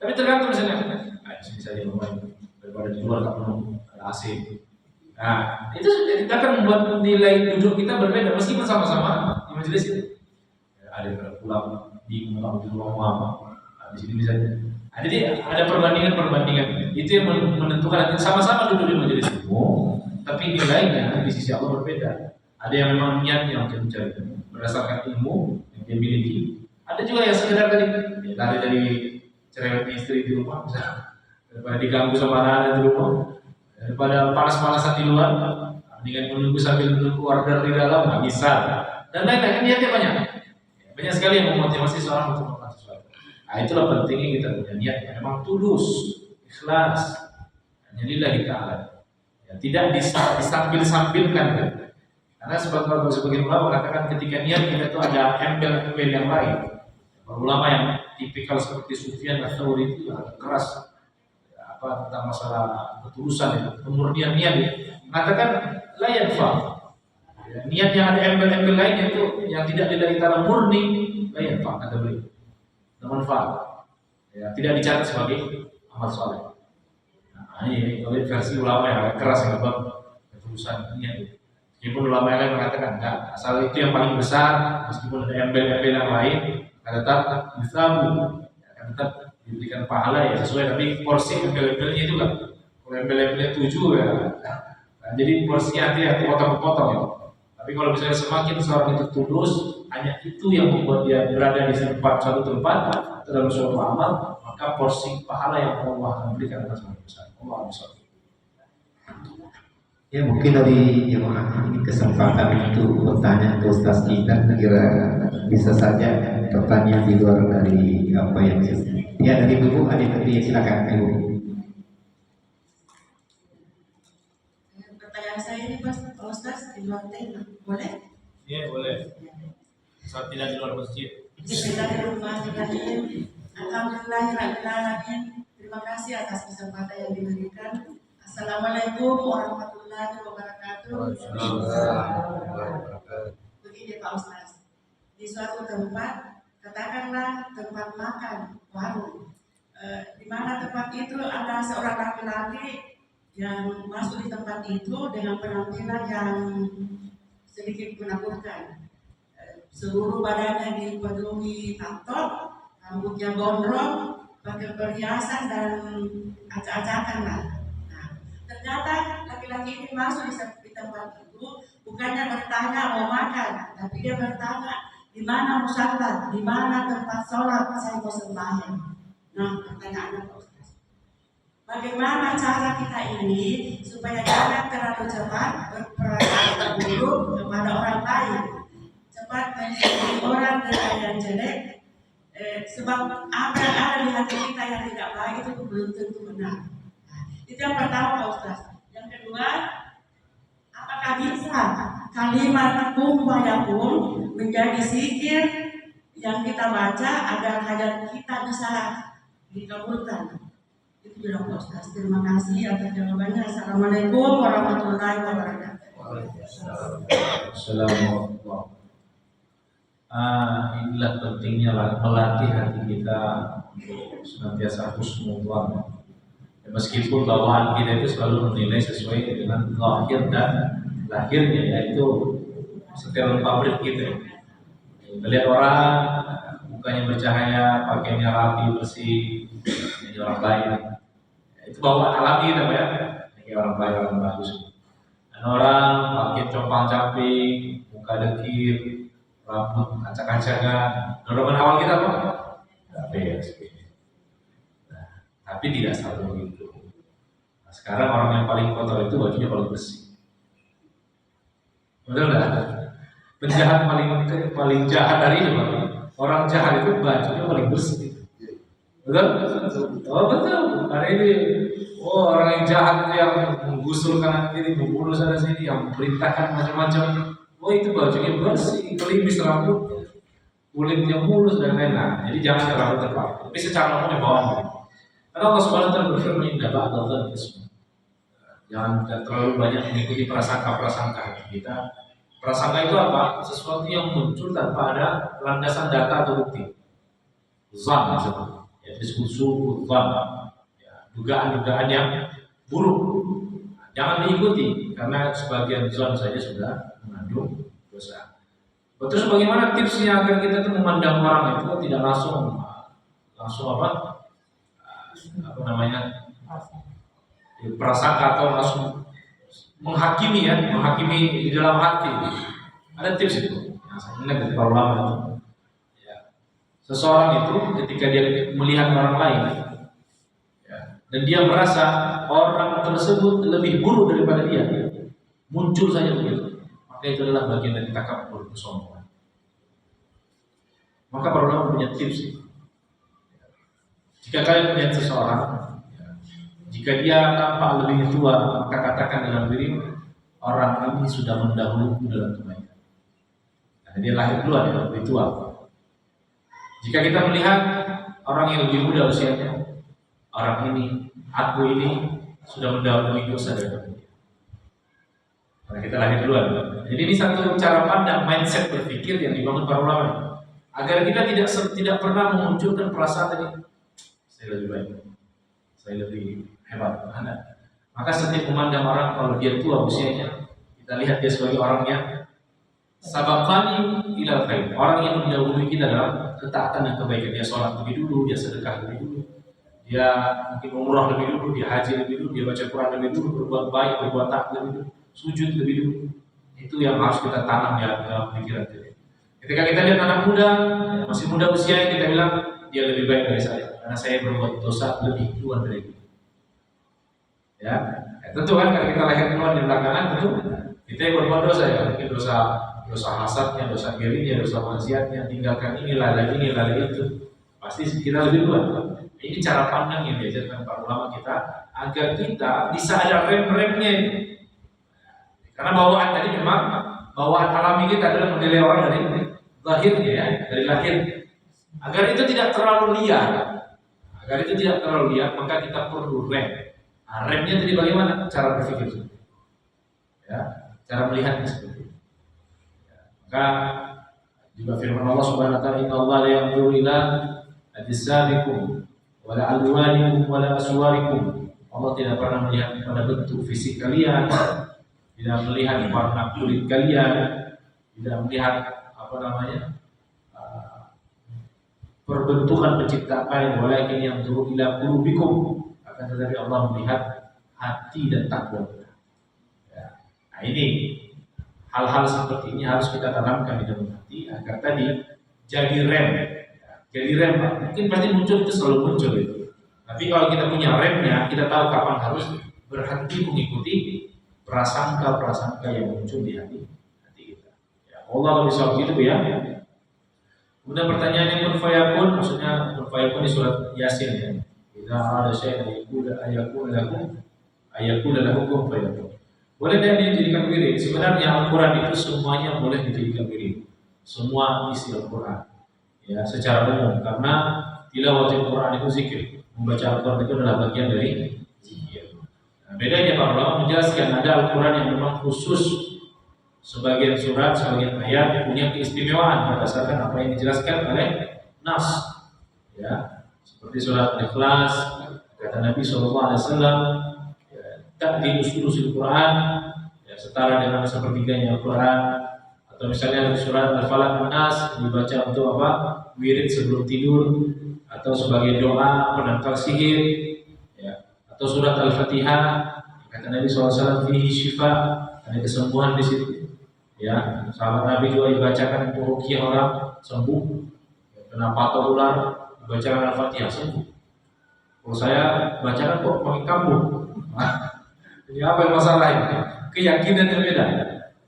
Tapi tergantung misalnya, di sini saja lumayan, daripada di luar tak perlu ada AC. Nah, itu sudah kita akan membuat nilai duduk kita berbeda meskipun sama-sama di majelis itu. Ada yang pulang bingung di ruang apa, di sini misalnya. Jadi ada perbandingan-perbandingan. Itu yang menentukan sama-sama duduk di majelis ilmu, tapi nilainya di sisi Allah berbeda. Ada yang memang niatnya untuk mencari berdasarkan ilmu yang dia miliki. Ada juga yang sekedar tadi lari dari cerewet istri di rumah, misalnya daripada diganggu sama anak-anak di rumah, daripada panas-panasan di luar, dengan menunggu sambil menunggu order di dalam, nggak bisa. Dan lain-lain, kan niatnya banyak. Banyak sekali yang memotivasi seorang untuk melakukan sesuatu. Nah, itulah pentingnya kita punya niat yang memang tulus, ikhlas, hanya lillahi ta'ala. Ya, tidak disambil-sambilkan. Kan? Karena sebagian ulama mengatakan ketika niat kita itu ada embel-embel yang lain. Para ulama yang tipikal seperti Sufyan Ats-Tsauri itu agak keras tentang masalah ketulusan itu, kemurnian niat mengatakan la yanfa. Niat yang ada embel-embel lainnya itu yang tidak lillahi ta'ala murni la yanfa, kata beliau. Bermanfaat. Ya, tidak dicatat sebagai amal soleh. Nah, ini kalau versi ulama yang agak keras yang bab ketulusan niat itu. Meskipun ulama yang lain mengatakan enggak, asal itu yang paling besar, meskipun ada embel-embel yang lain, tetap tetap diberikan pahala ya sesuai, tapi porsi embel-embelnya itu kan, kalau embel-embelnya 7 ya, nah, jadi porsinya hati-hati potong-potong ya. Tapi kalau misalnya semakin seorang itu tulus, hanya itu yang membuat dia berada di suatu tempat dalam suatu amal, maka porsi pahala yang Allah akan berikan akan semakin besar. Allah besar. Ya mungkin dari jemaah ini kesempatan untuk bertanya ke Ustaz kita, kira bisa saja pertanyaan di luar dari apa yang ya dari Ibu ada tadi, silakan Ibu. Pertanyaan saya ini Pak Ustaz di luar tema, boleh? Iya boleh. Saat tidak di luar masjid. Bismillahirrahmanirrahim. Alhamdulillahirrahmanirrahim. Terima kasih atas kesempatan yang diberikan. Assalamualaikum warahmatullahi wabarakatuh. Begini Pak Ustaz, di suatu tempat, katakanlah tempat makan, warung, di mana tempat itu ada seorang laki-laki yang masuk di tempat itu dengan penampilan yang sedikit menakutkan. Seluruh badannya dipenuhi tato, rambutnya gondrong, pakai perhiasan dan acak-acakan lah. Ternyata laki-laki ini masuk di tempat itu bukannya bertanya mau makan, tapi dia bertanya di mana musala, di mana tempat sholat saya mau sembahyang. Nah, pertanyaannya Pak Ustaz, bagaimana cara kita ini supaya jangan terlalu cepat berprasangka buruk kepada orang lain, cepat menjadi orang yang jelek, sebab apa yang ada di hati kita yang tidak baik itu belum tentu benar. Itu yang pertama Pak Ustaz. Yang kedua, apakah bisa kalimat kum fayakun menjadi zikir yang kita baca agar hajat kita bisa dikabulkan? Itu juga Pak Ustaz. Terima kasih atas jawabannya. Assalamualaikum warahmatullahi wabarakatuh. Assalamualaikum. Inilah pentingnya melatih hati kita untuk senantiasa husnudzon. Meskipun bawaan kita itu selalu menilai sesuai dengan lahir dan lahirnya, yaitu setel pabrik gitu. Melihat orang mukanya bercahaya, pakainya rapi bersih, jadi orang baik. Itu bawaan alami kita ya, kayak orang baik, orang bagus. Dan orang pakai compang-camping, muka dekir, rambut acak-acakan. Dorongan awal kita apa? Tapi tidak selalu begitu. Sekarang orang yang paling kotor itu bajunya paling bersih. Betul nggak? Penjahat paling jahat hari ini, Pak. Orang jahat itu bajunya paling bersih. Betul? Oh betul. Hari ini, orang yang jahat itu yang menggusur kanan kiri, membunuh sana sini, yang memerintahkan macam-macam. Oh itu bajunya bersih, gelimis rambutnya, kulitnya mulus dan lain-lain. Jadi jangan terlalu terpaku. Tapi secara umum ya bawaan. Karena Allah Subhanahu wa taala berfirman, "Inna ba'dal ismu." Jangan terlalu banyak mengikuti prasangka-prasangka hati kita. Prasangka itu apa? Sesuatu yang muncul tanpa ada landasan data atau bukti. Zan misalnya, ya disebut zan, ya, dugaan-dugaan yang buruk. Jangan diikuti karena sebagian zan saja sudah mengandung dosa. Terus bagaimana tipsnya agar kita tuh memandang orang itu tidak langsung apa namanya prasangka atau langsung menghakimi di dalam hati. Ada tips itu. Yang saya ingat dari para ulama itu. Ya. Seseorang itu ketika dia melihat orang lain, ya, dan dia merasa orang tersebut lebih buruk daripada dia, muncul saja begitu, maka itu adalah bagian dari takabur, kesombongan. Maka para ulama punya tips itu. Jika kalian melihat seseorang, jika dia tampak lebih tua, maka katakan dalam diri, orang ini sudah mendahuluku dalam kebaikan. Karena dia lahir duluan, dia lebih tua. Jika kita melihat orang yang lebih muda usianya, orang ini, aku ini sudah mendahului dosa dari dia. Karena kita lahir duluan. Jadi ini satu cara pandang, mindset berpikir yang dibangun para ulama, agar kita tidak pernah memunculkan perasaan tadi, saya lebih baik, saya lebih hebat. Maka setiap memandang orang kalau dia tua usianya, kita lihat dia sebagai orang yang sabaqani ila khair, orang yang mendahului kita dalam ketaatan dan kebaikan. Dia sholat lebih dulu, dia sedekah lebih dulu, dia mungkin umrah lebih dulu, dia haji lebih dulu, dia baca Quran lebih dulu, berbuat baik, berbuat taat lebih dulu, sujud lebih dulu. Itu yang harus kita tanam di dalam pikiran kita. Ketika kita lihat anak muda, masih muda usianya, kita bilang dia lebih baik dari saya karena saya berbuat dosa lebih duluan dari dia. Ya, tentu kan kalau kita lahir duluan di belakangan, tentu kita yang berbuat dosa, ya mungkin dosa hasadnya, dosa dirinya, dosa maksiatnya, tinggalkan ini lalai itu, pasti kita lebih duluan. Ini cara pandang yang diajarkan para ulama kita agar kita bisa ada rem-remnya ini. Karena bawaan tadi memang bawaan alami kita adalah menilai orang dari lahirnya, ya, dari lahir. Agar itu tidak terlalu liar, maka kita perlu rem. Nah, remnya tadi bagaimana cara berpikir, ya, cara melihatnya seperti itu. Ya, maka juga firman Allah Subhanahu Wa Taala, Inna Allah la yanzuru ila ajsadikum wala alwanikum wala aswarikum. Allah tidak pernah melihat pada bentuk fisik kalian, tidak melihat warna kulit kalian, tidak melihat perbentukan penciptaan, walakin yang turun ila qulubikum. Akan tetapi Allah melihat hati dan takwa kita. Ya. Nah ini hal-hal seperti ini harus kita tanamkan di dalam hati agar tadi jadi rem. Ya. Jadi rem, mungkin pasti muncul itu selalu muncul itu. Tapi kalau kita punya remnya, kita tahu kapan harus berhenti mengikuti prasangka yang muncul di hati kita. Ya, Allah bisa begitu ya. Kemudian pertanyaan yang kun fayakun, maksudnya kun fayakun di surat Yasin ya. Jika ada syai'an ayakun lahu kun fayakun. Boleh dijadikan wirid. Sebenarnya Al-Quran itu semuanya boleh dijadikan wirid. Semua isi Al-Quran, ya, secara umum. Karena tilawatul Quran itu zikir. Membaca Al-Quran itu adalah bagian dari zikir. Nah, bedanya para ulama menjelaskan ada Al-Quran yang memang khusus, sebagian surat, sebagian ayat punya keistimewaan berdasarkan apa yang dijelaskan oleh nas, ya, seperti surat Al-Ikhlas, kata Nabi SAW, ta'dilu sulusul Quran, ya, setara dengan sepertiganya Al-Quran. Atau misalnya surat Al-Falaq An-Nas dibaca untuk apa? Wirid sebelum tidur, atau sebagai doa penangkal sihir, ya. Atau surat Al-Fatihah, kata Nabi SAW, fihi syifa, ada kesembuhan di situ. Ya, sahabat Nabi juga dibacakan untuk ruqyah orang sembuh, kena patah ular, dibacakan Al-Fatihah sembuh. Kalau saya bacakan kok pakai kambuh, Jadi apa yang masalah ini? Keyakinan yang beda.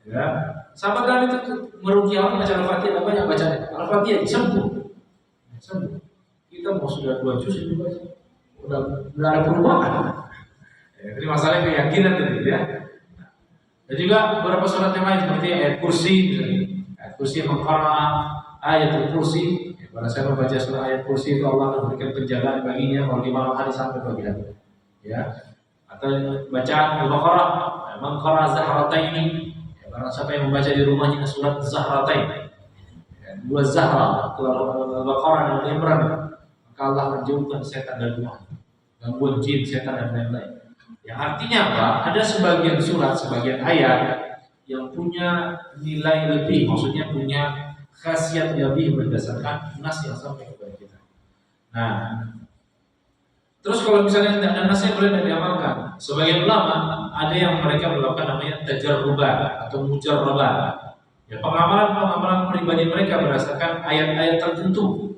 Ya. Sahabat Nabi itu merugi orang baca Al-Fatihah, banyak bacanya. Al-Fatihah sembuh. Sembuh. Kita mau sudah 2 juz itu baca. Udah ada perubahan. Ya, jadi masalah keyakinan tadi ya. Dan juga beberapa surat yang lain seperti ayat kursi misalnya. Ayat kursi mengqara ayat kursi. Ya, pada saya membaca surah ayat kursi itu Allah akan memberikan penjagaan baginya kalau di malam hari sampai pagi hari. Ya. Atau bacaan Al-Baqarah, mengqara zahrataini. Ya, barang siapa yang membaca di rumahnya surat Zahratain. Ya, 2 Zahra, Al-Baqarah dan Al-Imran, maka Allah akan jauhkan setan dari rumahnya. Gangguan jin, setan dan lain-lain. Yang artinya apa? Ada sebagian surat, sebagian ayat yang punya nilai lebih, maksudnya punya khasiat lebih berdasarkan nas yang sampai kepada kita. Nah, terus kalau misalnya tidak ada nasnya boleh tidak diamalkan. Sebagian ulama ada yang mereka melakukan namanya tajarrubah atau mujarrabah. Ya, pengamalan pribadi mereka berdasarkan ayat-ayat tertentu.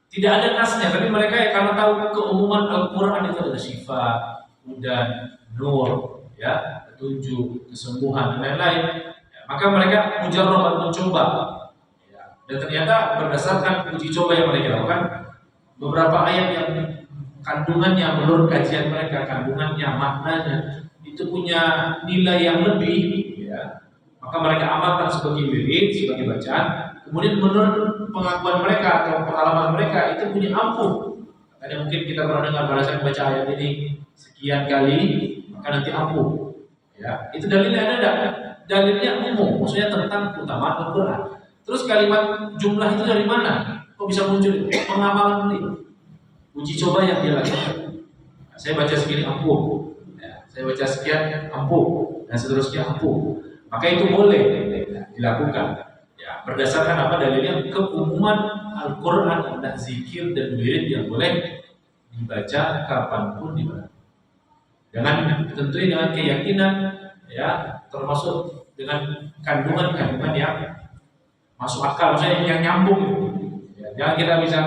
Tidak ada nasnya, tapi mereka karena tahu keumuman Al-Quran itu ada syifa, hudan, nur, ya, petunjuk, kesembuhan, dan lain-lain. Ya, maka mereka mujarrabah mencoba. Ya, dan ternyata berdasarkan uji coba yang mereka lakukan, beberapa ayat yang kandungannya menurut kajian mereka, kandungannya, maknanya itu punya nilai yang lebih, ya. Maka mereka amalkan sebagai wirid, sebagai bacaan. Kemudian menurut pengakuan mereka atau pengalaman mereka itu punya ampuh. Makanya mungkin kita pernah dengar pada saat baca ayat ini sekian kali, maka nanti ampuh. Ya, itu dalilnya ada enggak? Dalilnya umum, maksudnya tentang keutamaan Al-Quran. Terus kalimat jumlah itu dari mana? Kok bisa muncul? Pengamalan ini, uji coba yang dia lakukan. Nah, saya baca segini ampuh, ya, saya baca sekian ampuh, dan seterusnya ampuh. Maka itu boleh dilakukan. Ya, berdasarkan apa dalilnya? Keumuman Al-Quran dan zikir dan wirid yang boleh dibaca kapanpun di mana. Tentunya dengan keyakinan, ya, termasuk dengan kandungan-kandungan yang masuk akal, maksudnya yang nyambung. Ya, jangan kita bisa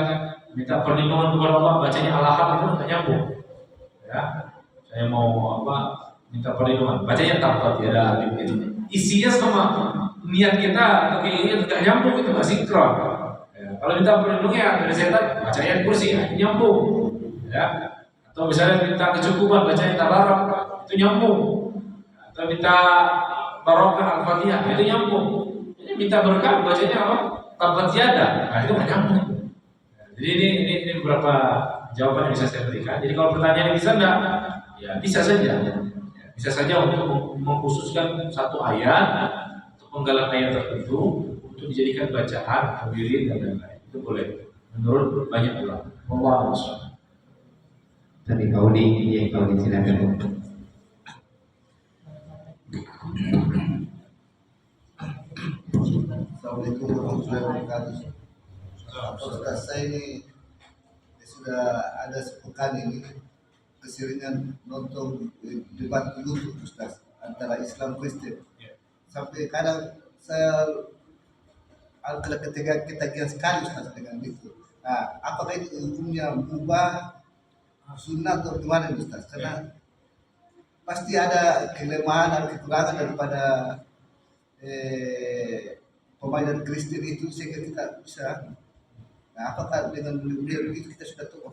minta perlindungan kepada Allah bacanya Al-Ahad itu nggak nyambung. Ya, saya mau minta perlindungan bacanya Tabbat ya, isinya sama niat kita atau keinginan tidak nyambung, itu nggak sinkron. Ya, kalau minta perlindungan ya dari setan bacanya kursi ya, nyambung. Ya. Atau misalnya minta kecukupan bacanya tabarak itu nyambung. Atau minta barokah Al-Fatihah itu nyambung. Ini minta berkah bacanya apa? Tabbat yada. Nah, itu nggak nyambung. Ya, jadi ini beberapa jawaban yang bisa saya berikan. Jadi kalau pertanyaan bisa enggak? Ya bisa saja. Ya, bisa saja untuk mengkhususkan satu ayat atau penggalan ayat tertentu untuk dijadikan bacaan, wirid dan lain-lain. Itu boleh. Menurut banyak ulama. Wallahu a'lam. Tadi kau silakan. Assalamualaikum warahmatullahi wabarakatuh. Ustaz, saya ini sudah ada sepekan ini keseringan nonton debat YouTube Ustaz antara Islam Kristen. Sampai kadang saya agak ketagihan sekali Ustaz dengan itu. Nah, apakah itu hukumnya berubah sunnah atau gimana Ustaz? Karena pasti ada kelemahan dan kekurangan daripada pemainan Kristen itu sehingga kita bisa. Nah, apakah dengan beliau itu kita sudah tahu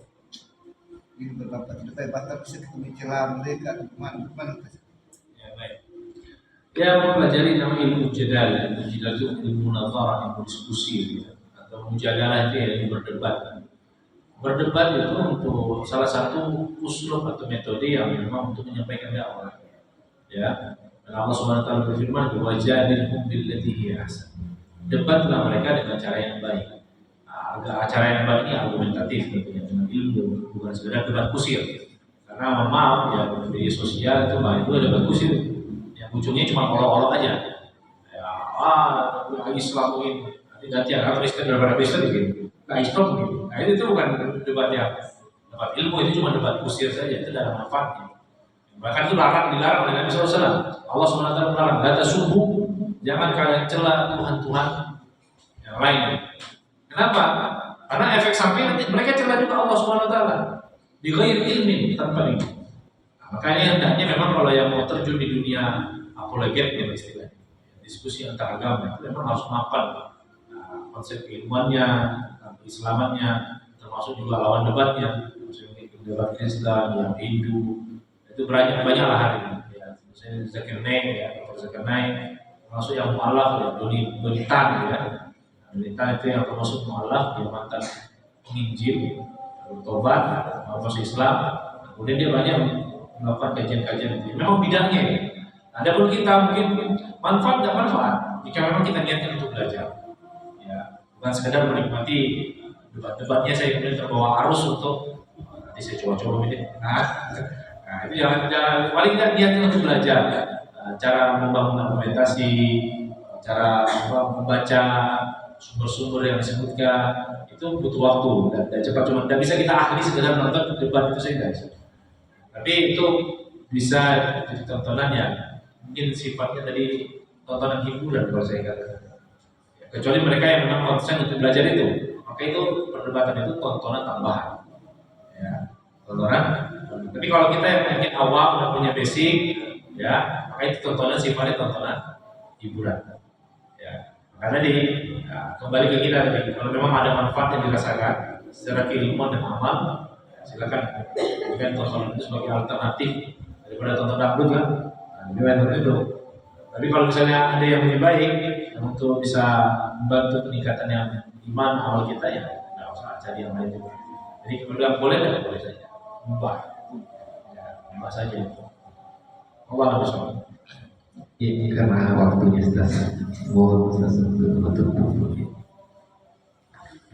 ini berbakat tidak baik, bahkan bisa kita mencela mereka kemana? Ya, baik. Ya, mempelajari namanya ilmu jadal. Ilmu jadal itu ilmu nazarah, ilmu diskusi, ya. Atau mujadalah itu ya, ilmu berdebat. Berdebat itu untuk salah satu uslub atau metode yang memang untuk menyampaikan dakwah. Ya, dan Allah Subhanahu wa taala berfirman, "Wajadilhum billati hiya ahsan." Debatlah mereka dengan cara yang baik. Nah, cara yang baik ini argumentatif tentunya dengan ilmu, bukan sekedar debat kusir. Karena maaf ya, media sosial itu itu debat kusir. Yang ujungnya cuma olok-olok aja. Ya, Islam ini nanti ganti Kristen daripada Kristen gitu. Nah, Islam gitu. Nah, itu bukan debat yang debat ilmu, itu cuma debat kusir saja, itu tidak ada manfaatnya. Bahkan itu dilarang oleh Nabi SAW. Allah SWT melarang, la tasubbu, jangan kalian cela Tuhan-Tuhan yang lain. Kenapa? Karena efek samping nanti mereka cela juga Allah SWT. Bi ghairi ilmin, tanpa ilmu. Nah, Makanya hendaknya memang kalau yang mau terjun di dunia apologet ya istilahnya, diskusi antar agama itu memang harus mapan konsep keilmuannya, keislamannya, termasuk juga lawan debatnya, maksudnya debat Kristen, yang Hindu, itu banyak lah hari ini. Ya, misalnya Zakir Naik, ya, Dr. Zakir Naik, termasuk yang mualaf ya, Doni Tan, ya, Doni Tan itu yang termasuk mualaf, dia mantan penginjil, bertobat, masuk Islam, kemudian dia banyak melakukan kajian-kajian itu. Memang bidangnya ya. Adapun kita mungkin manfaat tidak manfaat, jika memang kita niatkan untuk belajar. Ya, bukan sekedar menikmati debat-debatnya saya kemudian terbawa arus untuk nanti saya coba-coba ini. Nah, itu jangan paling tidak niatnya untuk belajar. Cara membangun argumentasi, cara membaca sumber-sumber yang disebutkan itu butuh waktu dan cepat, cuma tidak bisa kita ahli sekedar nonton debat itu saja guys. Tapi itu bisa jadi tontonan yang mungkin sifatnya tadi tontonan hiburan kalau saya katakan. Kecuali mereka yang memang konsen untuk belajar itu, maka itu perdebatan itu tontonan tambahan. Ya, tontonan. Tapi kalau kita yang mungkin awam dan punya basic, ya, maka itu tontonan sifatnya tontonan hiburan. Ya, karena kembali ke kita tadi, kalau memang ada manfaat yang dirasakan secara keilmuan dan amal, ya, silakan jadikan tontonan itu sebagai alternatif daripada tonton dangdut kan. Nah, ini metode itu. Tapi kalau misalnya ada yang lebih baik untuk bisa membantu peningkatan yang iman awal kita ya, nggak usah cari yang lain juga. Jadi kemudian boleh dan boleh saja, mubah, ya, mubah saja. Allah lebih soal. Ini karena waktunya sudah mohon Ustaz untuk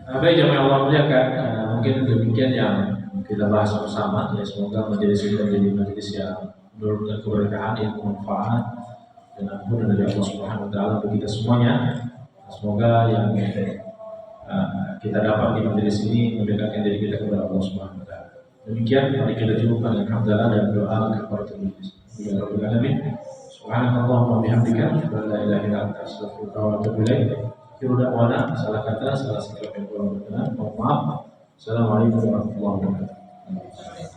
Baik jemaah Allah muliakan, mungkin demikian yang kita bahas bersama. Ya, semoga majelis ini menjadi majelis yang menurunkan keberkahan, yang bermanfaat dan ampunan dari Allah Subhanahu Wa Taala bagi kita semuanya. Semoga yang kita dapat di majelis ini mendekatkan diri kita kepada Allah Subhanahu Wa Taala. Demikian, mari kita cukupkan dengan hamdalah dan doa kepada majelis. Ya Rabbal Alamin. Subhanallahumma bihamdika, la ilaha illa anta, astaghfiruka wa atubu ilaik. Akhir da'wana, salah kata, salah sikap yang kurang berkenan, mohon maaf. Assalamualaikum warahmatullahi wabarakatuh.